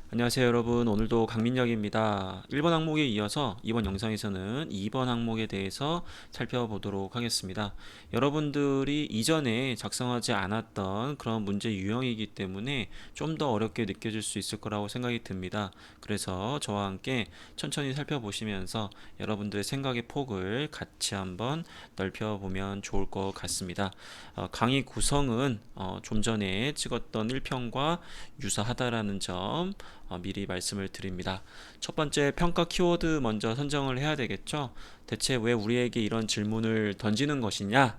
안녕하세요 여러분. 오늘도 강민혁입니다. 1번 항목에 이어서 이번 영상에서는 2번 항목에 대해서 살펴보도록 하겠습니다. 여러분들이 이전에 작성하지 않았던 그런 문제 유형이기 때문에 좀 더 어렵게 느껴질 수 있을 거라고 생각이 듭니다. 그래서 저와 함께 천천히 살펴보시면서 여러분들의 생각의 폭을 같이 한번 넓혀보면 좋을 것 같습니다. 강의 구성은 좀 전에 찍었던 1편과 유사하다라는 점 미리 말씀을 드립니다. 첫 번째, 평가 키워드 먼저 선정을 해야 되겠죠. 대체 왜 우리에게 이런 질문을 던지는 것이냐?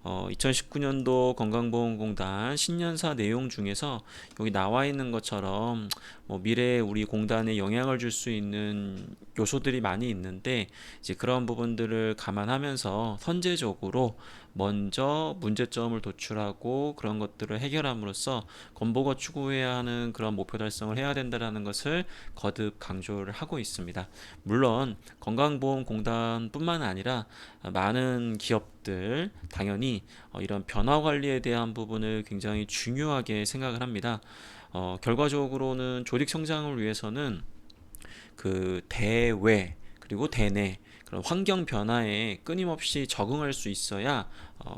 2019년도 건강보험공단 신년사 내용 중에서 여기 나와 있는 것처럼 미래에 우리 공단에 영향을 줄 수 있는 요소들이 많이 있는데, 이제 그런 부분들을 감안하면서 선제적으로 먼저 문제점을 도출하고 그런 것들을 해결함으로써 건보가 추구해야 하는 그런 목표 달성을 해야 된다는 것을 거듭 강조를 하고 있습니다. 물론 건강보험공단뿐만 아니라 많은 기업들 당연히 이런 변화 관리에 대한 부분을 굉장히 중요하게 생각을 합니다. 결과적으로는 조직 성장을 위해서는 그 대외 그리고 대내 그런 환경 변화에 끊임없이 적응할 수 있어야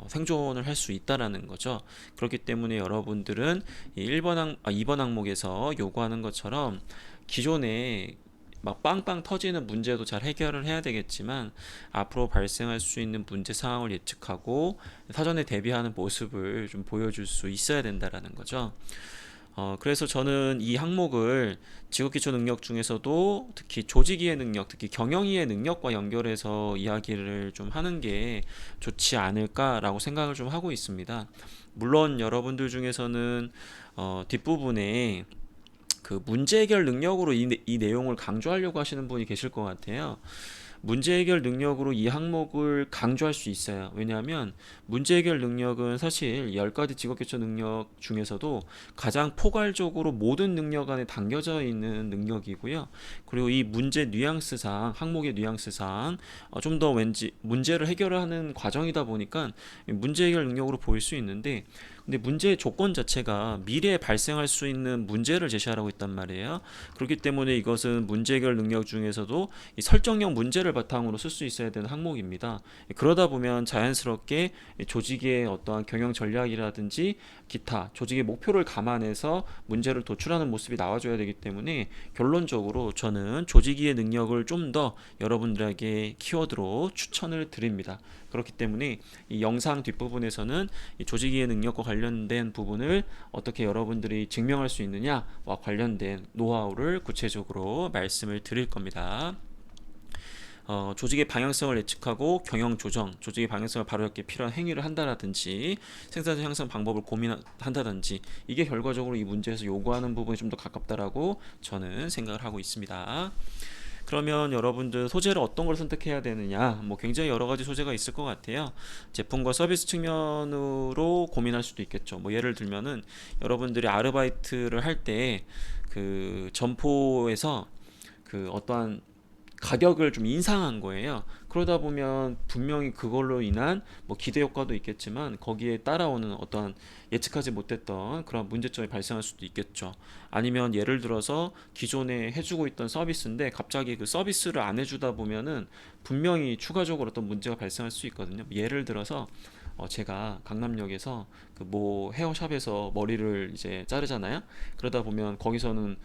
생존을 할 수 있다라는 거죠. 그렇기 때문에 여러분들은 2번 항목에서 요구하는 것처럼 기존에 막 빵빵 터지는 문제도 잘 해결을 해야 되겠지만, 앞으로 발생할 수 있는 문제 상황을 예측하고 사전에 대비하는 모습을 좀 보여줄 수 있어야 된다라는 거죠. 그래서 저는 이 항목을 직업기초 능력 중에서도 특히 조직이해 능력, 특히 경영이해 능력과 연결해서 이야기를 좀 하는 게 좋지 않을까라고 생각을 좀 하고 있습니다. 물론 여러분들 중에서는 뒷부분에 그 문제 해결 능력으로 이 내용을 강조하려고 하시는 분이 계실 것 같아요. 문제 해결 능력으로 이 항목을 강조할 수 있어요. 왜냐하면 문제 해결 능력은 사실 10가지 직업개척 능력 중에서도 가장 포괄적으로 모든 능력 안에 담겨져 있는 능력이고요. 그리고 이 문제 뉘앙스상, 항목의 뉘앙스상 좀 더 왠지 문제를 해결하는 과정이다 보니까 문제 해결 능력으로 보일 수 있는데, 근데 문제의 조건 자체가 미래에 발생할 수 있는 문제를 제시하라고 있단 말이에요. 그렇기 때문에 이것은 문제 해결 능력 중에서도 이 설정형 문제를 바탕으로 쓸 수 있어야 되는 항목입니다. 그러다 보면 자연스럽게 조직의 어떠한 경영 전략이라든지 기타 조직의 목표를 감안해서 문제를 도출하는 모습이 나와줘야 되기 때문에, 결론적으로 저는 조직이의 능력을 좀 더 여러분들에게 키워드로 추천을 드립니다. 그렇기 때문에 이 영상 뒷부분에서는 이 조직이해 능력과 관련된 부분을 어떻게 여러분들이 증명할 수 있느냐와 관련된 노하우를 구체적으로 말씀을 드릴 겁니다. 조직의 방향성을 예측하고 경영 조정, 조직의 방향성을 바로잡기 필요한 행위를 한다라든지 생산성 향상 방법을 고민한다든지, 이게 결과적으로 이 문제에서 요구하는 부분이 좀 더 가깝다라고 저는 생각을 하고 있습니다. 그러면 여러분들 소재를 어떤 걸 선택해야 되느냐, 굉장히 여러 가지 소재가 있을 것 같아요. 제품과 서비스 측면으로 고민할 수도 있겠죠. 예를 들면은 여러분들이 아르바이트를 할 때 그 점포에서 그 어떠한 가격을 좀 인상한 거예요. 그러다 보면 분명히 그걸로 인한 기대 효과도 있겠지만, 거기에 따라오는 어떤 예측하지 못했던 그런 문제점이 발생할 수도 있겠죠. 아니면 예를 들어서 기존에 해주고 있던 서비스인데 갑자기 그 서비스를 안 해주다 보면은 분명히 추가적으로 어떤 문제가 발생할 수 있거든요. 예를 들어서 제가 강남역에서 그 헤어샵에서 머리를 이제 자르잖아요. 그러다 보면 거기서는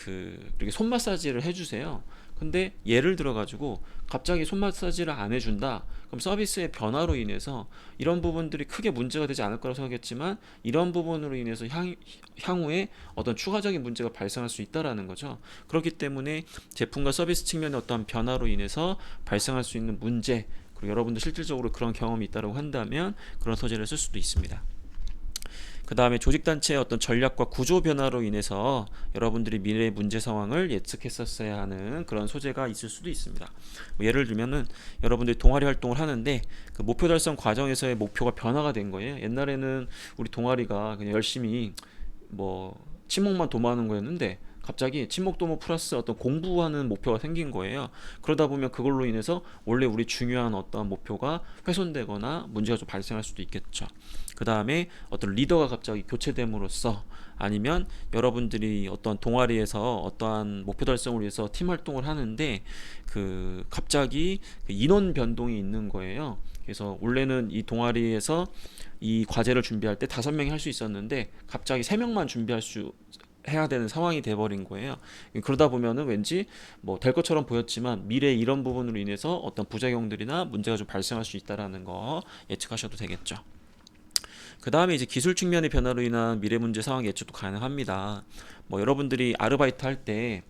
이렇게 손 마사지를 해주세요. 근데 예를 들어 가지고 갑자기 손 마사지를 안 해준다. 그럼 서비스의 변화로 인해서 이런 부분들이 크게 문제가 되지 않을 거라고 생각했지만, 이런 부분으로 인해서 향후에 어떤 추가적인 문제가 발생할 수 있다라는 거죠. 그렇기 때문에 제품과 서비스 측면의 어떤 변화로 인해서 발생할 수 있는 문제, 그리고 여러분들 실질적으로 그런 경험이 있다고 한다면 그런 소재를 쓸 수도 있습니다. 그 다음에 조직단체의 어떤 전략과 구조 변화로 인해서 여러분들이 미래의 문제 상황을 예측했었어야 하는 그런 소재가 있을 수도 있습니다. 예를 들면은 여러분들이 동아리 활동을 하는데 그 목표 달성 과정에서의 목표가 변화가 된 거예요. 옛날에는 우리 동아리가 그냥 열심히 친목만 도모하는 거였는데, 갑자기 친목도모 플러스 어떤 공부하는 목표가 생긴 거예요. 그러다 보면 그걸로 인해서 원래 우리 중요한 어떤 목표가 훼손되거나 문제가 좀 발생할 수도 있겠죠. 그 다음에 어떤 리더가 갑자기 교체됨으로써, 아니면 여러분들이 어떤 동아리에서 어떠한 목표 달성을 위해서 팀 활동을 하는데 그 갑자기 그 인원 변동이 있는 거예요. 그래서 원래는 이 동아리에서 이 과제를 준비할 때 5명이 할 수 있었는데 갑자기 3명만 준비할 수 해야 되는 상황이 돼버린 거예요. 그러다 보면은 왠지 뭐 될 것처럼 보였지만 미래 이런 부분으로 인해서 어떤 부작용들이나 문제가 좀 발생할 수 있다라는 거 예측하셔도 되겠죠. 그 다음에 이제 기술 측면의 변화로 인한 미래 문제 상황 예측도 가능합니다. 뭐 여러분들이 아르바이트 할때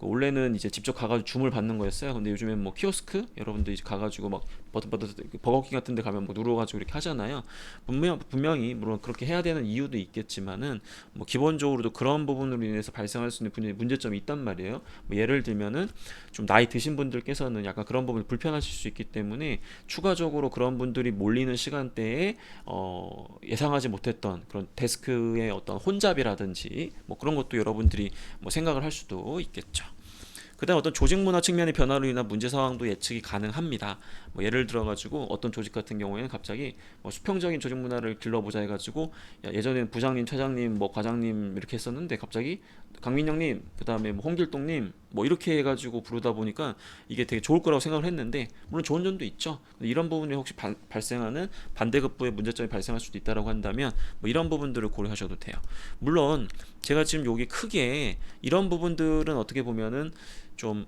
원래는 이제 직접 가가지고 줌을 받는 거였어요. 근데 요즘엔 뭐 키오스크 여러분들 이제 가가지고 막 버튼 버거킹 같은 데 가면 뭐 눌러가지고 이렇게 하잖아요. 분명히 물론 그렇게 해야 되는 이유도 있겠지만은 뭐 기본적으로도 그런 부분으로 인해서 발생할 수 있는 문제점이 있단 말이에요. 뭐 예를 들면은 좀 나이 드신 분들께서는 약간 그런 부분이 불편하실 수 있기 때문에 추가적으로 그런 분들이 몰리는 시간대에 예상하지 못했던 그런 데스크의 어떤 혼잡이라든지 뭐 그런 것도 여러분들이 뭐 생각을 할 수도 있겠죠. 그 다음 어떤 조직 문화 측면의 변화로 인한 문제 상황도 예측이 가능합니다. 뭐 예를 들어가지고 어떤 조직 같은 경우에는 갑자기 뭐 수평적인 조직 문화를 길러보자 해가지고 예전에는 부장님, 차장님, 뭐 과장님 이렇게 했었는데 갑자기 강민영님, 그 다음에 뭐 홍길동님 뭐 이렇게 해가지고 부르다 보니까 이게 되게 좋을 거라고 생각을 했는데 물론 좋은 점도 있죠. 이런 부분이 혹시 발생하는 반대급부의 문제점이 발생할 수도 있다라고 한다면 뭐 이런 부분들을 고려하셔도 돼요. 물론 제가 지금 여기 크게 이런 부분들은 어떻게 보면은 좀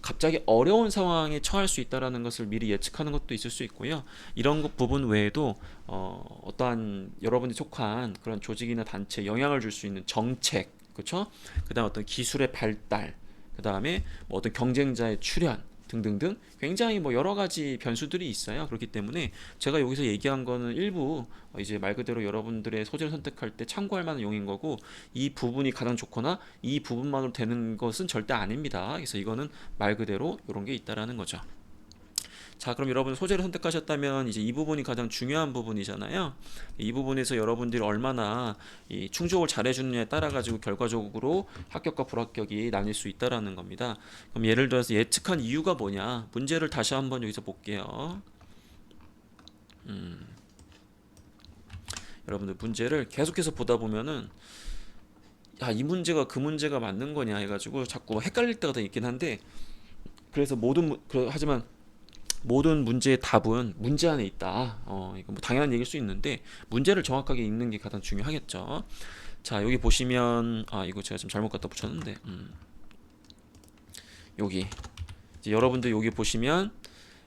갑자기 어려운 상황에 처할 수 있다라는 것을 미리 예측하는 것도 있을 수 있고요. 이런 것 부분 외에도 어떠한 여러분이 속한 그런 조직이나 단체에 영향을 줄 수 있는 정책, 그렇죠? 그다음 어떤 기술의 발달, 그다음에 뭐 어떤 경쟁자의 출현 등등등 굉장히 뭐 여러 가지 변수들이 있어요. 그렇기 때문에 제가 여기서 얘기한 거는 일부 이제 말 그대로 여러분들의 소재를 선택할 때 참고할 만한 용인 거고, 이 부분이 가장 좋거나 이 부분만으로 되는 것은 절대 아닙니다. 그래서 이거는 말 그대로 이런 게 있다라는 거죠. 자, 그럼 여러분 소재를 선택하셨다면 이제 이 부분이 가장 중요한 부분이잖아요. 이 부분에서 여러분들이 얼마나 이 충족을 잘해주느냐에 따라 가지고 결과적으로 합격과 불합격이 나뉠 수 있다라는 겁니다. 그럼 예를 들어서 예측한 이유가 뭐냐? 문제를 다시 한번 여기서 볼게요. 여러분들 문제를 계속해서 보다 보면은 이 문제가 그 문제가 맞는 거냐 해가지고 자꾸 헷갈릴 때가 있긴 한데, 그래서 하지만 모든 문제의 답은 문제 안에 있다. 이거 뭐 당연한 얘기일 수 있는데 문제를 정확하게 읽는 게 가장 중요하겠죠. 자, 여기 보시면 이거 제가 지금 잘못 갖다 붙였는데 여기 이제 여러분들 여기 보시면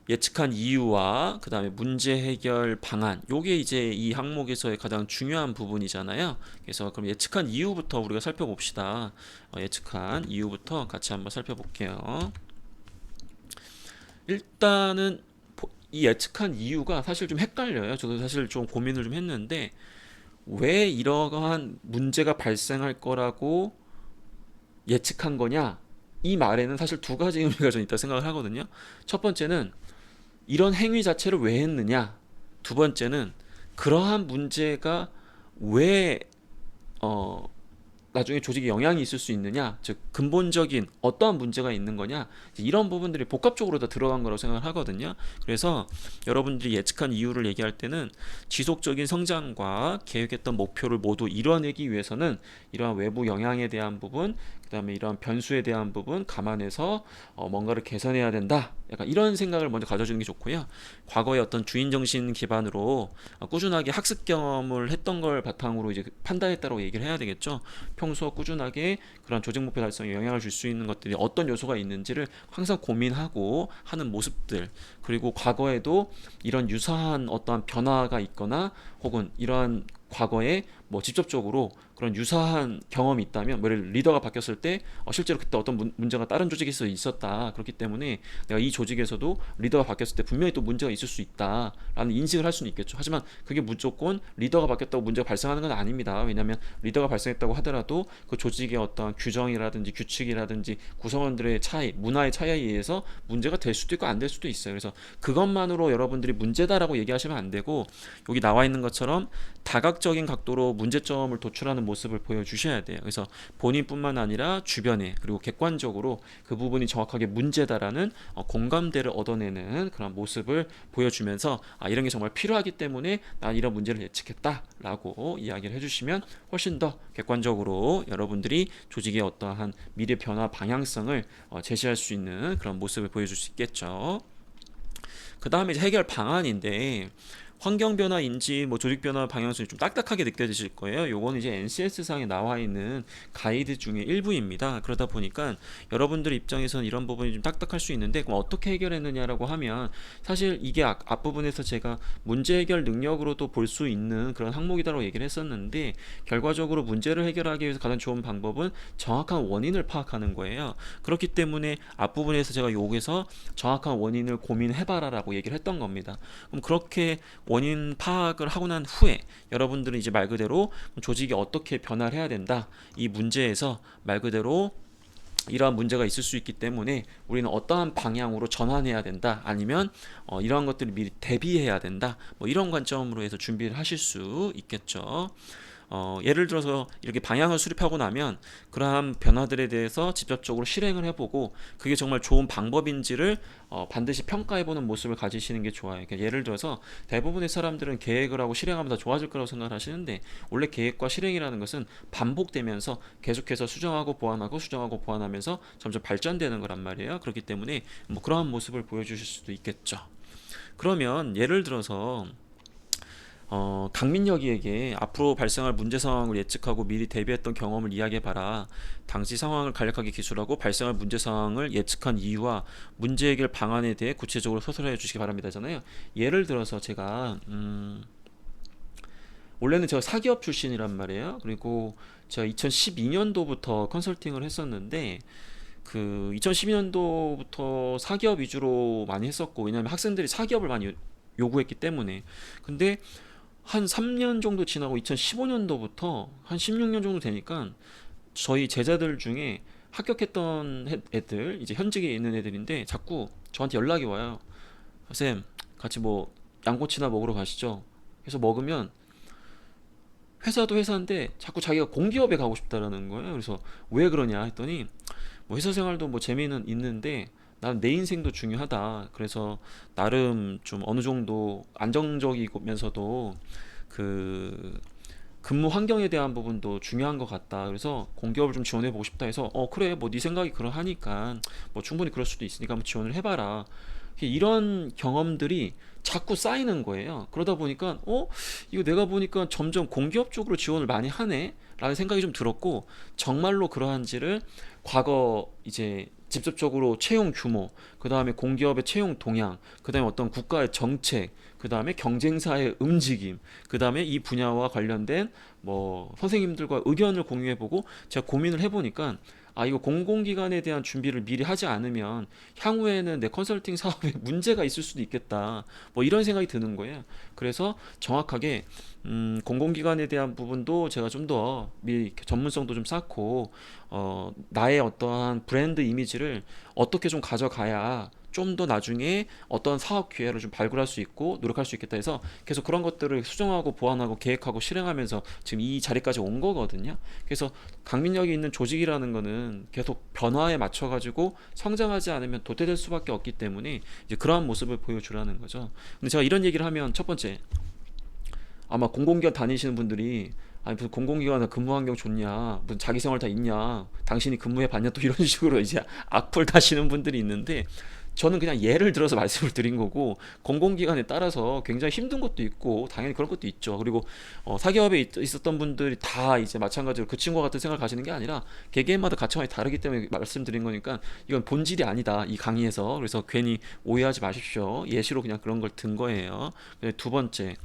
예측한 이유와 그 다음에 문제 해결 방안, 요게 이제 이 항목에서의 가장 중요한 부분이잖아요. 그래서 그럼 예측한 이유부터 우리가 살펴봅시다. 예측한 이유부터 같이 한번 살펴볼게요. 일단은 이 예측한 이유가 사실 좀 헷갈려요. 저도 사실 좀 고민을 좀 했는데 왜 이러한 문제가 발생할 거라고 예측한 거냐, 이 말에는 사실 두 가지 의미가 좀 있다 생각을 하거든요. 첫 번째는 이런 행위 자체를 왜 했느냐, 두 번째는 그러한 문제가 왜 나중에 조직에 영향이 있을 수 있느냐, 즉 근본적인 어떠한 문제가 있는 거냐, 이런 부분들이 복합적으로 다 들어간 거라고 생각을 하거든요. 그래서 여러분들이 예측한 이유를 얘기할 때는 지속적인 성장과 계획했던 목표를 모두 이뤄내기 위해서는 이러한 외부 영향에 대한 부분, 그 다음에 이러한 변수에 대한 부분 감안해서 뭔가를 개선해야 된다, 약간 이런 생각을 먼저 가져주는 게 좋고요. 과거의 어떤 주인정신 기반으로 꾸준하게 학습 경험을 했던 걸 바탕으로 이제 판단했다고 얘기를 해야 되겠죠. 평소 꾸준하게 그런 조직 목표 달성에 영향을 줄 수 있는 것들이 어떤 요소가 있는지를 항상 고민하고 하는 모습들, 그리고 과거에도 이런 유사한 어떠한 변화가 있거나 혹은 이러한 과거에 뭐 직접적으로 그런 유사한 경험이 있다면, 뭐 리더가 바뀌었을 때 실제로 그때 어떤 문제가 다른 조직에서 있었다, 그렇기 때문에 내가 이 조직에서도 리더가 바뀌었을 때 분명히 또 문제가 있을 수 있다라는 인식을 할 수는 있겠죠. 하지만 그게 무조건 리더가 바뀌었다고 문제가 발생하는 건 아닙니다. 왜냐하면 리더가 발생했다고 하더라도 그 조직의 어떤 규정이라든지 규칙이라든지 구성원들의 차이, 문화의 차이에 의해서 문제가 될 수도 있고 안 될 수도 있어요. 그래서 그것만으로 여러분들이 문제다라고 얘기하시면 안 되고, 여기 나와 있는 것처럼 다각적인 각도로 문제점을 도출하는 모습을 보여주셔야 돼요. 그래서 본인뿐만 아니라 주변에 그리고 객관적으로 그 부분이 정확하게 문제다라는 공감대를 얻어내는 그런 모습을 보여주면서 이런 게 정말 필요하기 때문에 난 이런 문제를 예측했다라고 이야기를 해주시면 훨씬 더 객관적으로 여러분들이 조직의 어떠한 미래 변화 방향성을 제시할 수 있는 그런 모습을 보여줄 수 있겠죠. 그 다음에 이제 해결 방안인데 환경 변화인지 뭐 조직 변화 방향성이 좀 딱딱하게 느껴지실 거예요. 요거는 이제 NCS 상에 나와 있는 가이드 중에 일부입니다. 그러다 보니까 여러분들 입장에서는 이런 부분이 좀 딱딱할 수 있는데 그럼 어떻게 해결했느냐라고 하면 사실 이게 앞부분에서 제가 문제 해결 능력으로도 볼 수 있는 그런 항목이다라고 얘기를 했었는데 결과적으로 문제를 해결하기 위해서 가장 좋은 방법은 정확한 원인을 파악하는 거예요. 그렇기 때문에 앞부분에서 제가 여기서 정확한 원인을 고민해봐라라고 얘기를 했던 겁니다. 그럼 그렇게 원인 파악을 하고 난 후에 여러분들은 이제 말 그대로 조직이 어떻게 변화를 해야 된다. 이 문제에서 말 그대로 이러한 문제가 있을 수 있기 때문에 우리는 어떠한 방향으로 전환해야 된다. 아니면 이러한 것들을 미리 대비해야 된다. 뭐 이런 관점으로 해서 준비를 하실 수 있겠죠. 예를 들어서 이렇게 방향을 수립하고 나면 그러한 변화들에 대해서 직접적으로 실행을 해보고 그게 정말 좋은 방법인지를 반드시 평가해보는 모습을 가지시는 게 좋아요. 그러니까 예를 들어서 대부분의 사람들은 계획을 하고 실행하면 더 좋아질 거라고 생각을 하시는데 원래 계획과 실행이라는 것은 반복되면서 계속해서 수정하고 보완하고 수정하고 보완하면서 점점 발전되는 거란 말이에요. 그렇기 때문에 뭐 그러한 모습을 보여주실 수도 있겠죠. 그러면 예를 들어서 강민혁이에게 앞으로 발생할 문제 상황을 예측하고 미리 대비했던 경험을 이야기해봐라. 당시 상황을 간략하게 기술하고 발생할 문제 상황을 예측한 이유와 문제 해결 방안에 대해 구체적으로 서술해 주시기 바랍니다잖아요. 예를 들어서 제가 원래는 제가 사기업 출신이란 말이에요. 그리고 제가 2012년도부터 컨설팅을 했었는데 그 2012년도부터 사기업 위주로 많이 했었고 왜냐하면 학생들이 사기업을 많이 요구했기 때문에 근데 한 3년 정도 지나고 2015년도부터 한 16년 정도 되니까 저희 제자들 중에 합격했던 애들 이제 현직에 있는 애들인데 자꾸 저한테 연락이 와요. 쌤 같이 뭐 양꼬치나 먹으러 가시죠. 그래서 먹으면 회사도 회사인데 자꾸 자기가 공기업에 가고 싶다라는 거예요. 그래서 왜 그러냐 했더니 뭐 회사 생활도 뭐 재미는 있는데 나는 내 인생도 중요하다. 그래서 나름 좀 어느 정도 안정적이면서도 그 근무 환경에 대한 부분도 중요한 것 같다. 그래서 공기업을 좀 지원해 보고 싶다 해서 그래 뭐 네 생각이 그러하니까 뭐 충분히 그럴 수도 있으니까 한번 지원을 해봐라. 이런 경험들이 자꾸 쌓이는 거예요. 그러다 보니까 이거 내가 보니까 점점 공기업 쪽으로 지원을 많이 하네 라는 생각이 좀 들었고 정말로 그러한지를 과거 이제 직접적으로 채용 규모, 그 다음에 공기업의 채용 동향, 그 다음에 어떤 국가의 정책, 그 다음에 경쟁사의 움직임, 그 다음에 이 분야와 관련된 뭐 선생님들과 의견을 공유해보고 제가 고민을 해보니까 이거 공공기관에 대한 준비를 미리 하지 않으면 향후에는 내 컨설팅 사업에 문제가 있을 수도 있겠다. 뭐 이런 생각이 드는 거예요. 그래서 정확하게 공공기관에 대한 부분도 제가 좀 더 미리 전문성도 좀 쌓고 나의 어떠한 브랜드 이미지를 어떻게 좀 가져가야 좀 더 나중에 어떤 사업 기회를 좀 발굴할 수 있고 노력할 수 있겠다 해서 계속 그런 것들을 수정하고 보완하고 계획하고 실행하면서 지금 이 자리까지 온 거거든요. 그래서 강민력이 있는 조직이라는 거는 계속 변화에 맞춰 가지고 성장하지 않으면 도태될 수밖에 없기 때문에 이제 그러한 모습을 보여주라는 거죠. 근데 제가 이런 얘기를 하면 첫 번째 아마 공공기관 다니시는 분들이 아니 무슨 공공기관에 근무 환경 좋냐 무슨 자기 생활 다 있냐 당신이 근무해 봤냐 또 이런 식으로 이제 악플 다시는 분들이 있는데 저는 그냥 예를 들어서 말씀을 드린 거고 공공기관에 따라서 굉장히 힘든 것도 있고 당연히 그런 것도 있죠. 그리고 사기업에 있었던 분들이 다 이제 마찬가지로 그 친구와 같은 생각을 가지는 게 아니라 개개인마다 가치관이 다르기 때문에 말씀드린 거니까 이건 본질이 아니다 이 강의에서. 그래서 괜히 오해하지 마십시오. 예시로 그냥 그런 걸 든 거예요. 두 번째,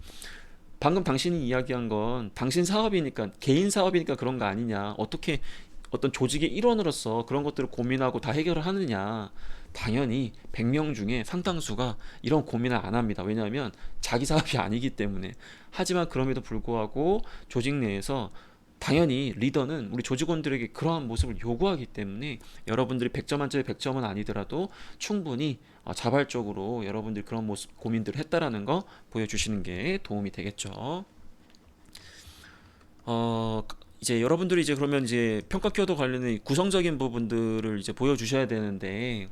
방금 당신이 이야기한 건 당신 사업이니까 개인 사업이니까 그런 거 아니냐, 어떻게 어떤 조직의 일원으로서 그런 것들을 고민하고 다 해결을 하느냐. 당연히 100명 중에 상당수가 이런 고민을 안 합니다. 왜냐하면 자기 사업이 아니기 때문에. 하지만 그럼에도 불구하고 조직 내에서 당연히 리더는 우리 조직원들에게 그러한 모습을 요구하기 때문에 여러분들이 100점 만점에 100점은 아니더라도 충분히 자발적으로 여러분들이 그런 모습 고민들을 했다라는 거 보여주시는 게 도움이 되겠죠. 어, 이제 여러분들이 이제 그러면 이제 평가 키워드 관련된 구성적인 부분들을 이제 보여주셔야 되는데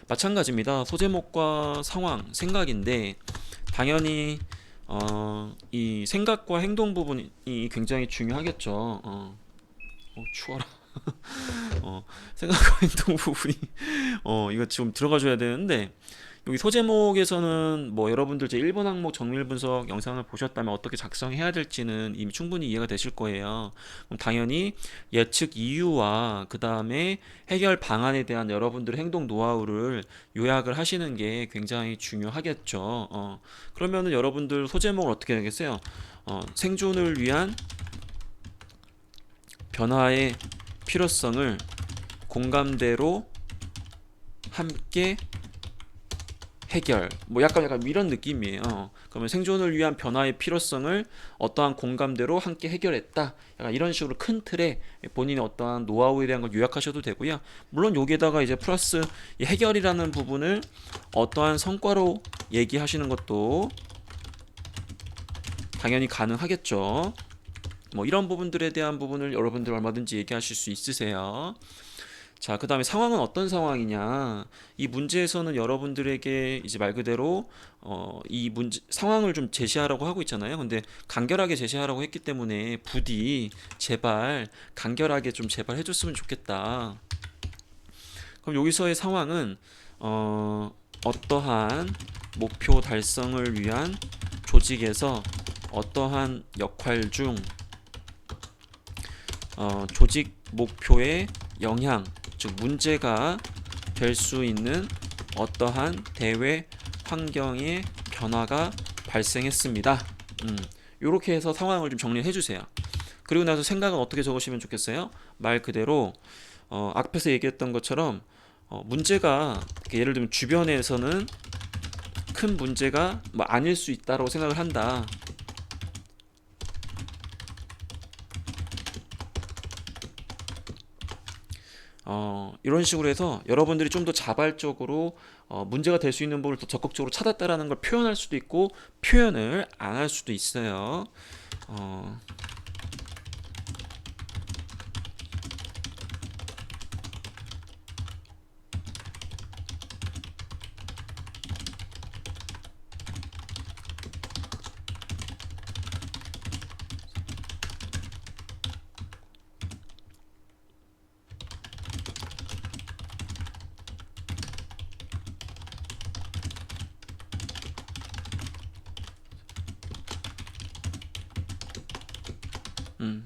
마찬가지입니다. 소제목과 상황, 생각인데 당연히 이 생각과 행동 부분이 굉장히 중요하겠죠. 추워라. 생각과 행동 부분이 이거 지금 들어가줘야 되는데 여기 소제목에서는 뭐 여러분들 제 1번 항목 정밀 분석 영상을 보셨다면 어떻게 작성해야 될지는 이미 충분히 이해가 되실 거예요. 그럼 당연히 예측 이유와 그 다음에 해결 방안에 대한 여러분들의 행동 노하우를 요약을 하시는 게 굉장히 중요하겠죠. 그러면은 여러분들 소제목을 어떻게 하겠어요? 생존을 위한 변화의 필요성을 공감대로 함께 해결 뭐 약간 이런 느낌이에요. 그러면 생존을 위한 변화의 필요성을 어떠한 공감대로 함께 해결했다. 약간 이런 식으로 큰 틀에 본인의 어떠한 노하우에 대한 걸 요약하셔도 되고요. 물론 여기에다가 이제 플러스 이 해결이라는 부분을 어떠한 성과로 얘기하시는 것도 당연히 가능하겠죠. 뭐 이런 부분들에 대한 부분을 여러분들 얼마든지 얘기하실 수 있으세요. 자, 그 다음에 상황은 어떤 상황이냐. 이 문제에서는 여러분들에게 이제 말 그대로, 이 문제, 상황을 좀 제시하라고 하고 있잖아요. 근데 간결하게 제시하라고 했기 때문에 부디 제발 간결하게 좀 제발 해줬으면 좋겠다. 그럼 여기서의 상황은, 어떠한 목표 달성을 위한 조직에서 어떠한 역할 중, 조직 목표의 영향, 즉 문제가 될 수 있는 어떠한 대외 환경의 변화가 발생했습니다. 이렇게 해서 상황을 좀 정리해 주세요. 그리고 나서 생각은 어떻게 적으시면 좋겠어요? 말 그대로 앞에서 얘기했던 것처럼 문제가 예를 들면 주변에서는 큰 문제가 뭐 아닐 수 있다고 생각을 한다. 이런 식으로 해서 여러분들이 좀 더 자발적으로 문제가 될 수 있는 부분을 더 적극적으로 찾았다라는 걸 표현할 수도 있고 표현을 안 할 수도 있어요. 어,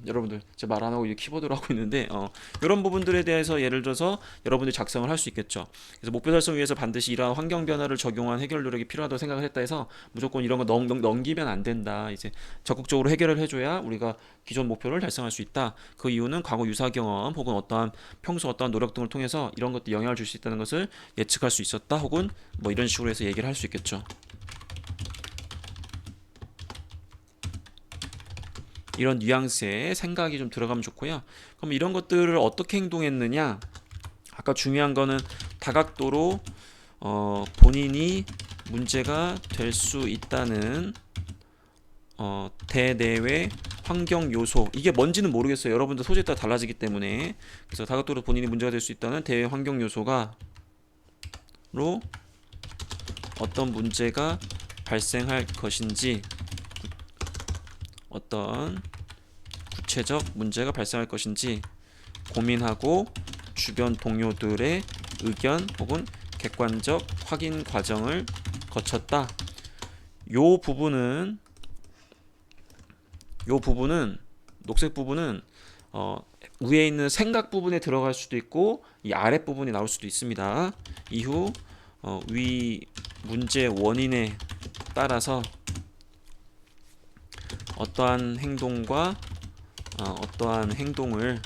여러분들 제가 말 안 하고 이제 키보드로 하고 있는데 이런 부분들에 대해서 예를 들어서 여러분들이 작성을 할 수 있겠죠. 그래서 목표 달성 위해서 반드시 이러한 환경 변화를 적용한 해결 노력이 필요하다고 생각을 했다 해서 무조건 이런 거 넘기면 안 된다. 이제 적극적으로 해결을 해줘야 우리가 기존 목표를 달성할 수 있다. 그 이유는 과거 유사 경험 혹은 어떠한 평소 어떠한 노력 등을 통해서 이런 것도 영향을 줄 수 있다는 것을 예측할 수 있었다. 혹은 뭐 이런 식으로 해서 얘기를 할 수 있겠죠. 이런 뉘앙스의 생각이 좀 들어가면 좋고요. 그럼 이런 것들을 어떻게 행동했느냐? 아까 중요한 거는 다각도로 본인이 문제가 될 수 있다는 대내외 환경 요소 이게 뭔지는 모르겠어요. 여러분들 소재에 따라 달라지기 때문에 그래서 다각도로 본인이 문제가 될 수 있다는 대외 환경 요소가 로 어떤 문제가 발생할 것인지 어떤 구체적 문제가 발생할 것인지 고민하고 주변 동료들의 의견 혹은 객관적 확인 과정을 거쳤다. 요 부분은 녹색 부분은 위에 있는 생각 부분에 들어갈 수도 있고 이 아랫 부분이 나올 수도 있습니다. 이후 위 문제 원인에 따라서 어떠한 행동과 어떠한 행동을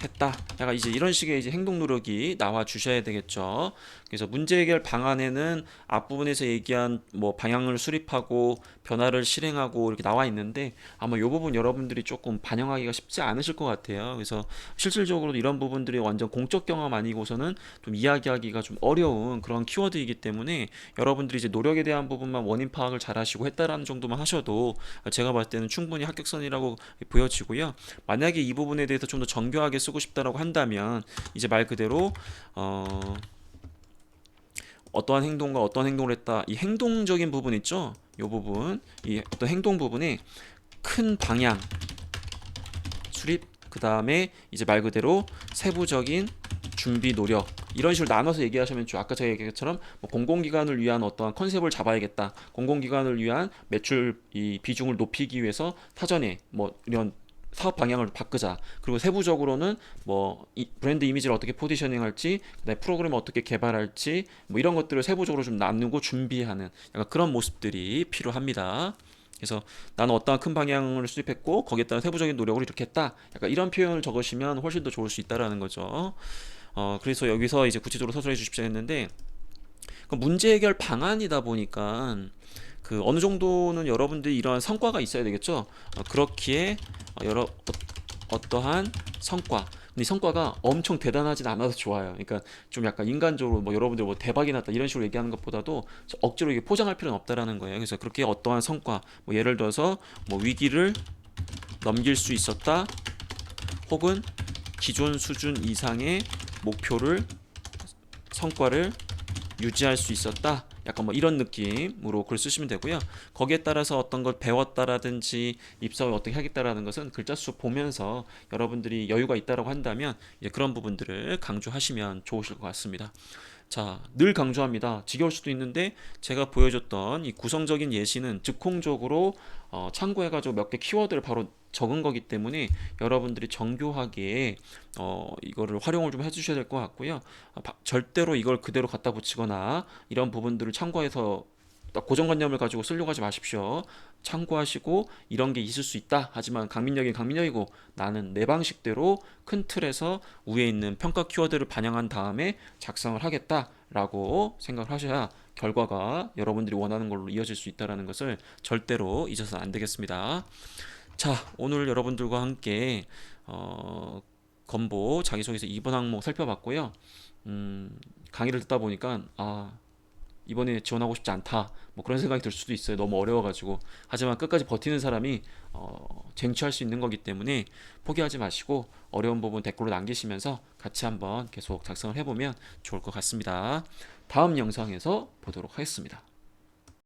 했다. 약간 이제 이런 식의 이제 행동 노력이 나와 주셔야 되겠죠. 그래서 문제 해결 방안에는 앞부분에서 얘기한 뭐 방향을 수립하고 변화를 실행하고 이렇게 나와 있는데 아마 이 부분 여러분들이 조금 반영하기가 쉽지 않으실 것 같아요. 그래서 실질적으로 이런 부분들이 완전 공적 경험 아니고서는 좀 이야기하기가 좀 어려운 그런 키워드이기 때문에 여러분들이 이제 노력에 대한 부분만 원인 파악을 잘 하시고 했다라는 정도만 하셔도 제가 봤을 때는 충분히 합격선이라고 보여지고요. 만약에 이 부분에 대해서 좀 더 정교하게 쓰고 싶다라고 한다면 이제 말 그대로 어, 어떠한 행동과 어떠한 행동을 했다. 이 행동적인 부분 있죠? 이 부분, 이 어떤 행동 부분에 큰 방향 수립, 그 다음에 이제 말 그대로 세부적인 준비 노력 이런 식으로 나눠서 얘기하시면 좋죠. 아까 제가 얘기한 것처럼 뭐 공공기관을 위한 어떠한 컨셉을 잡아야겠다. 공공기관을 위한 매출 이 비중을 높이기 위해서 사전에 뭐 이런 사업 방향을 바꾸자. 그리고 세부적으로는 뭐 브랜드 이미지를 어떻게 포지셔닝할지, 그다음에 프로그램을 어떻게 개발할지, 뭐 이런 것들을 세부적으로 좀 나누고 준비하는 약간 그런 모습들이 필요합니다. 그래서 나는 어떠한 큰 방향을 수립했고 거기에 따른 세부적인 노력을 이렇게 했다. 약간 이런 표현을 적으시면 훨씬 더 좋을 수 있다라는 거죠. 그래서 여기서 이제 구체적으로 서술해 주십시오 했는데 그 문제 해결 방안이다 보니까 그 어느 정도는 여러분들이 이러한 성과가 있어야 되겠죠. 그렇기에 어떠한 성과. 근데 이 성과가 엄청 대단하진 않아도 좋아요. 그러니까 좀 약간 인간적으로 뭐 여러분들 뭐 대박이 났다 이런 식으로 얘기하는 것보다도 억지로 이게 포장할 필요는 없다라는 거예요. 그래서 그렇게 어떠한 성과, 뭐 예를 들어서 뭐 위기를 넘길 수 있었다, 혹은 기존 수준 이상의 목표를 성과를 유지할 수 있었다. 약간 뭐 이런 느낌으로 글 쓰시면 되고요. 거기에 따라서 어떤 걸 배웠다라든지 입사를 어떻게 하겠다라는 것은 글자 수 보면서 여러분들이 여유가 있다라고 한다면 이제 그런 부분들을 강조하시면 좋으실 것 같습니다. 자, 늘 강조합니다. 지겨울 수도 있는데 제가 보여줬던 이 구성적인 예시는 즉흥적으로 참고해가지고 몇 개 키워드를 바로 적은 거기 때문에 여러분들이 정교하게 이거를 활용을 좀 해주셔야 될 것 같고요. 절대로 이걸 그대로 갖다 붙이거나 이런 부분들을 참고해서 딱 고정관념을 가지고 쓰려고 하지 마십시오. 참고하시고 이런 게 있을 수 있다. 하지만 강민혁이 강민혁이고 나는 내 방식대로 큰 틀에서 위에 있는 평가 키워드를 반영한 다음에 작성을 하겠다라고 생각을 하셔야 결과가 여러분들이 원하는 걸로 이어질 수 있다는 것을 절대로 잊어서는 안 되겠습니다. 자, 오늘 여러분들과 함께 건보 자기소개서 2번 항목 살펴봤고요. 강의를 듣다 보니까 이번에 지원하고 싶지 않다 뭐 그런 생각이 들 수도 있어요. 너무 어려워가지고. 하지만 끝까지 버티는 사람이 쟁취할 수 있는 거기 때문에 포기하지 마시고 어려운 부분 댓글로 남기시면서 같이 한번 계속 작성을 해보면 좋을 것 같습니다. 다음 영상에서 보도록 하겠습니다.